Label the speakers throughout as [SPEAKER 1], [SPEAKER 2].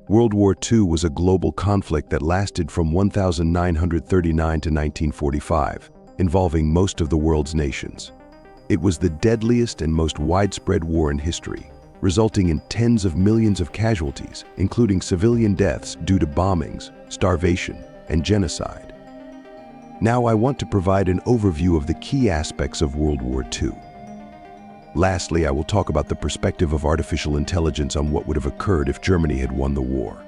[SPEAKER 1] World War II was a global conflict that lasted from 1939 to 1945, involving most of the world's nations. It was the deadliest and most widespread war in history, resulting in tens of millions of casualties, including civilian deaths due to bombings, starvation, and genocide. Now I want to provide an overview of the key aspects of World War II. Lastly, I will talk about the perspective of artificial intelligence on what would have occurred if Germany had won the war.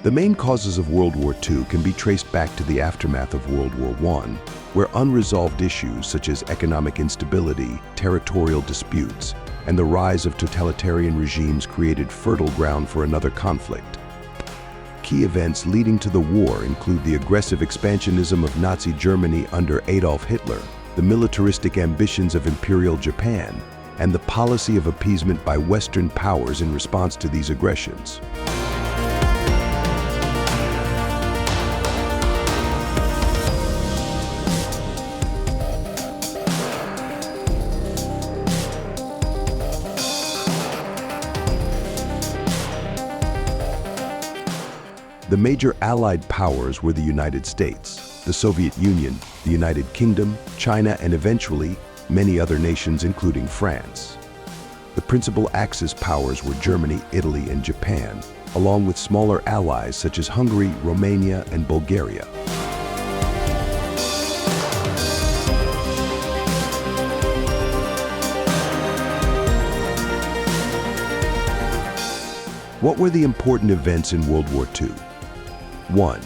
[SPEAKER 1] The main causes of World War II can be traced back to the aftermath of World War I, where unresolved issues such as economic instability, territorial disputes, and the rise of totalitarian regimes created fertile ground for another conflict. Key events leading to the war include the aggressive expansionism of Nazi Germany under Adolf Hitler, the militaristic ambitions of Imperial Japan, and the policy of appeasement by Western powers in response to these aggressions. The major Allied powers were the United States, the Soviet Union, the United Kingdom, China, and eventually many other nations, including France. The principal Axis powers were Germany, Italy, and Japan, along with smaller allies such as Hungary, Romania, and Bulgaria. What were the important events in World War II? 1.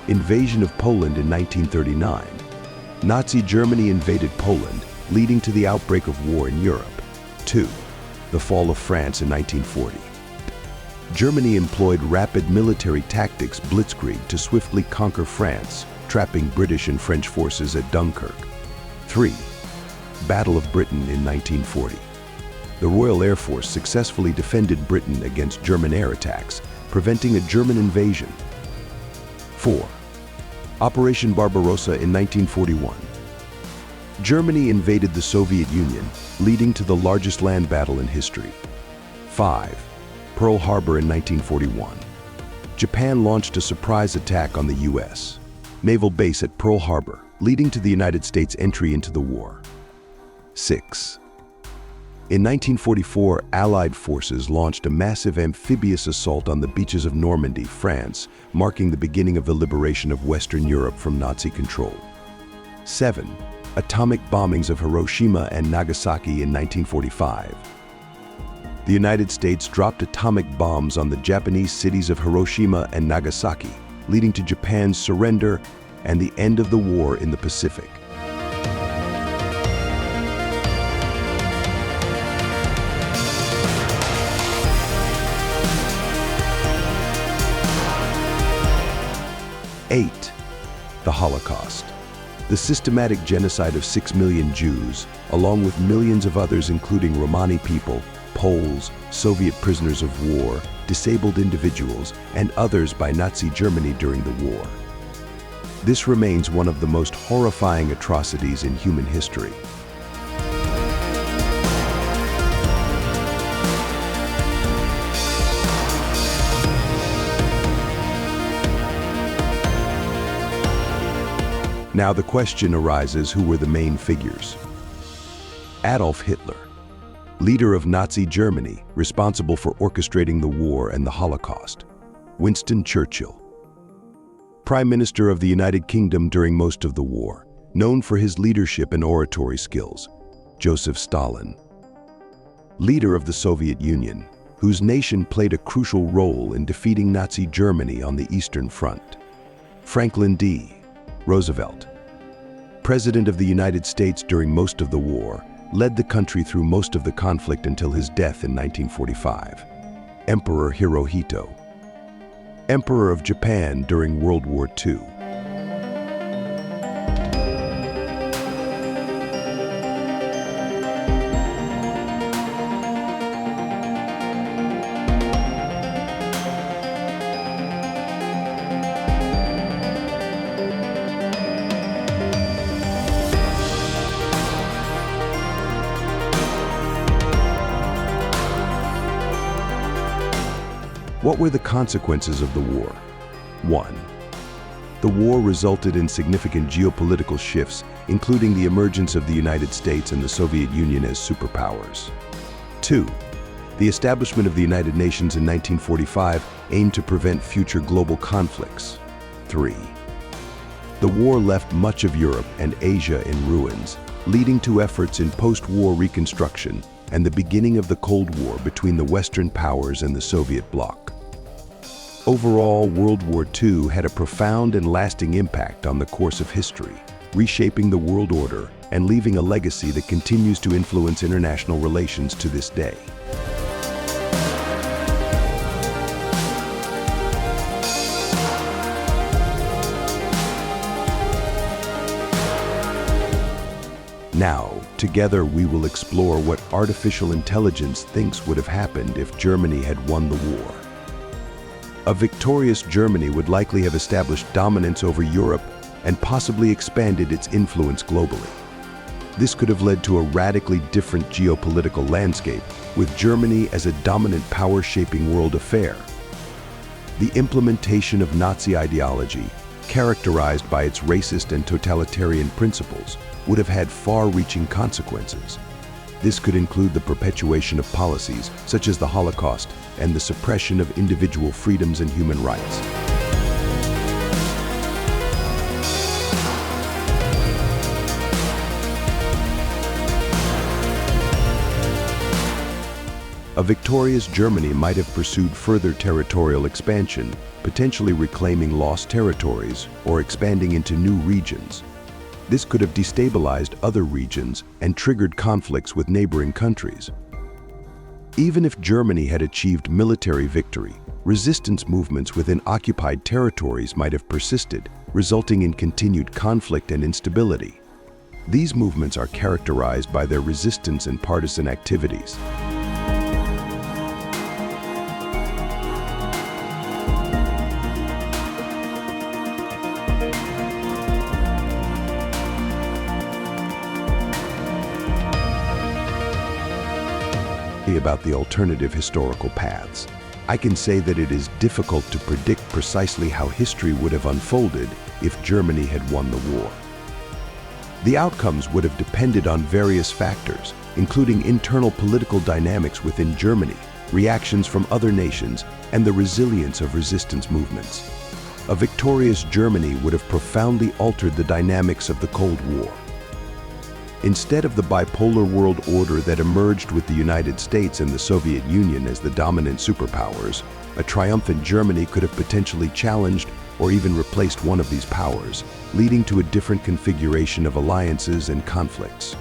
[SPEAKER 1] Invasion of Poland in 1939. Nazi Germany invaded Poland, leading to the outbreak of war in Europe. 2. The fall of France in 1940. Germany employed rapid military tactics blitzkrieg to swiftly conquer France, trapping British and French forces at Dunkirk. 3. Battle of Britain in 1940. The Royal Air Force successfully defended Britain against German air attacks, preventing a German invasion. 4. Operation Barbarossa in 1941. Germany invaded the Soviet Union, leading to the largest land battle in history. 5. Pearl Harbor in 1941. Japan launched a surprise attack on the U.S. naval base at Pearl Harbor, leading to the United States' entry into the war. 6. In 1944, Allied forces launched a massive amphibious assault on the beaches of Normandy, France, marking the beginning of the liberation of Western Europe from Nazi control. 7. Atomic bombings of Hiroshima and Nagasaki in 1945. The United States dropped atomic bombs on the Japanese cities of Hiroshima and Nagasaki, leading to Japan's surrender and the end of the war in the Pacific. 8. The Holocaust. The systematic genocide of 6 million Jews, along with millions of others including Romani people, Poles, Soviet prisoners of war, disabled individuals, and others by Nazi Germany during the war. This remains one of the most horrifying atrocities in human history. Now the question arises, who were the main figures? Adolf Hitler, leader of Nazi Germany, responsible for orchestrating the war and the Holocaust. Winston Churchill, Prime Minister of the United Kingdom during most of the war, known for his leadership and oratory skills. Joseph Stalin, leader of the Soviet Union, whose nation played a crucial role in defeating Nazi Germany on the Eastern Front. Franklin D. Roosevelt, President of the United States during most of the war, led the country through most of the conflict until his death in 1945. Emperor Hirohito, Emperor of Japan during World War II. What were the consequences of the war? 1. The war resulted in significant geopolitical shifts, including the emergence of the United States and the Soviet Union as superpowers. 2. The establishment of the United Nations in 1945 aimed to prevent future global conflicts. 3. The war left much of Europe and Asia in ruins, leading to efforts in post-war reconstruction and the beginning of the Cold War between the Western powers and the Soviet bloc. Overall, World War II had a profound and lasting impact on the course of history, reshaping the world order and leaving a legacy that continues to influence international relations to this day. Now, together we will explore what artificial intelligence thinks would have happened if Germany had won the war. A victorious Germany would likely have established dominance over Europe and possibly expanded its influence globally. This could have led to a radically different geopolitical landscape, with Germany as a dominant power shaping world affair. The implementation of Nazi ideology, characterized by its racist and totalitarian principles, would have had far-reaching consequences. This could include the perpetuation of policies such as the Holocaust and the suppression of individual freedoms and human rights. A victorious Germany might have pursued further territorial expansion, potentially reclaiming lost territories or expanding into new regions. This could have destabilized other regions and triggered conflicts with neighboring countries. Even if Germany had achieved military victory, resistance movements within occupied territories might have persisted, resulting in continued conflict and instability. These movements are characterized by their resistance and partisan activities. About the alternative historical paths. I can say that it is difficult to predict precisely how history would have unfolded if Germany had won the war. The outcomes would have depended on various factors, including internal political dynamics within Germany, reactions from other nations, and the resilience of resistance movements. A victorious Germany would have profoundly altered the dynamics of the Cold War. Instead of the bipolar world order that emerged with the United States and the Soviet Union as the dominant superpowers, a triumphant Germany could have potentially challenged or even replaced one of these powers, leading to a different configuration of alliances and conflicts.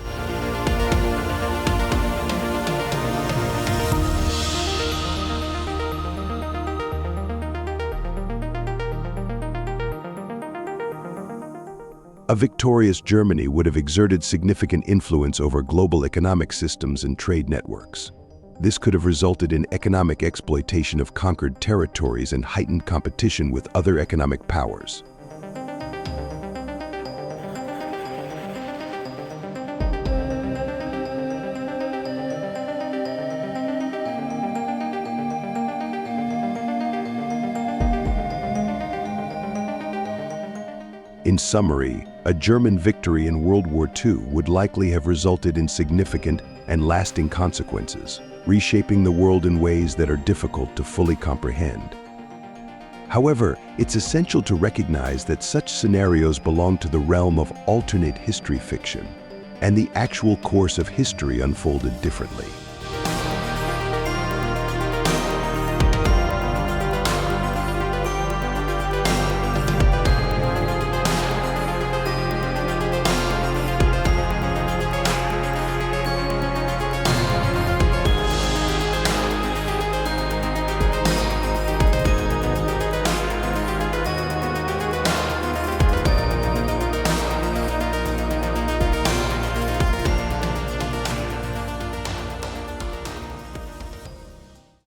[SPEAKER 1] A victorious Germany would have exerted significant influence over global economic systems and trade networks. This could have resulted in economic exploitation of conquered territories and heightened competition with other economic powers. In summary, a German victory in World War II would likely have resulted in significant and lasting consequences, reshaping the world in ways that are difficult to fully comprehend. However, it's essential to recognize that such scenarios belong to the realm of alternate history fiction, and the actual course of history unfolded differently.